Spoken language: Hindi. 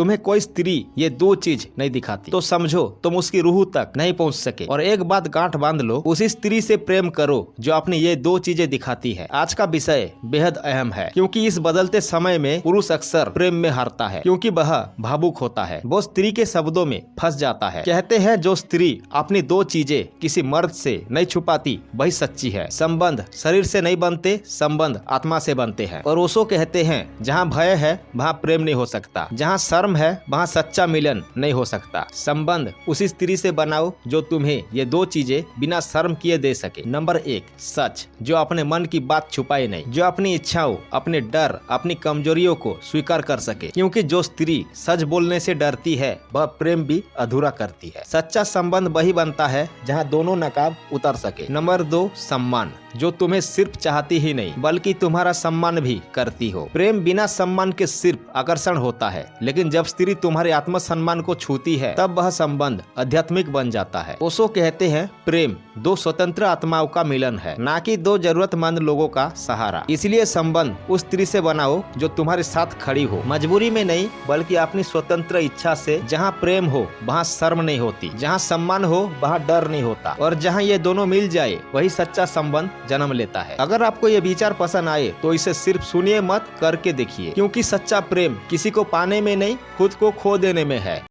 तुम्हें कोई स्त्री ये दो चीज नहीं दिखाती तो समझो तुम उसकी रूह तक नहीं पहुंच सके। और एक बात गांठ बांध लो, उसी स्त्री से प्रेम करो जो अपनी ये दो चीजें दिखाती है। आज का विषय बेहद अहम है क्योंकि इस बदलते समय में पुरुष अक्सर प्रेम में हारता है क्योंकि वह भावुक होता है, वो स्त्री के शब्दों में फंस जाता है। कहते हैं जो स्त्री अपनी दो चीजें किसी मर्द से नहीं छुपाती वही सच्ची है। संबंध शरीर से नहीं बनते, संबंध आत्मा से बनते हैं। और ओशो कहते हैं जहाँ भय है वहाँ प्रेम नहीं हो सकता, जहाँ शर्म है वहाँ सच्चा मिलन नहीं हो सकता। संबंध उसी स्त्री से बनाओ जो तुम्हें ये दो चीजें बिना शर्म किए दे सके। नंबर 1, सच, जो अपने मन की बात छुपाए नहीं, जो अपनी इच्छाओं, अपने डर, अपनी कमजोरियों को स्वीकार कर सके। क्योंकि जो स्त्री सच बोलने से डरती है वह प्रेम भी अधूरा करती है। सच्चा संबंध वही बनता है जहाँ दोनों नकाब उतर सके। नंबर 2, सम्मान, जो तुम्हें सिर्फ चाहती ही नहीं बल्कि तुम्हारा सम्मान भी करती हो। प्रेम बिना सम्मान के सिर्फ आकर्षण होता है, लेकिन जब स्त्री तुम्हारे आत्मसम्मान को छूती है तब वह संबंध आध्यात्मिक बन जाता है। ओशो कहते हैं प्रेम दो स्वतंत्र आत्माओं का मिलन है, ना कि दो जरूरतमंद लोगों का सहारा। इसलिए संबंध उस स्त्री से बनाओ जो तुम्हारे साथ खड़ी हो, मजबूरी में नहीं बल्कि अपनी स्वतंत्र इच्छा से। जहाँ प्रेम हो वहाँ शर्म नहीं होती, जहाँ सम्मान हो वहाँ डर नहीं होता, और जहाँ ये दोनों मिल जाए वही सच्चा संबंध जन्म लेता है। अगर आपको ये विचार पसंद आए तो इसे सिर्फ सुनिए मत, करके देखिए, क्योंकि सच्चा प्रेम किसी को पाने में नहीं खुद को खो देने में है।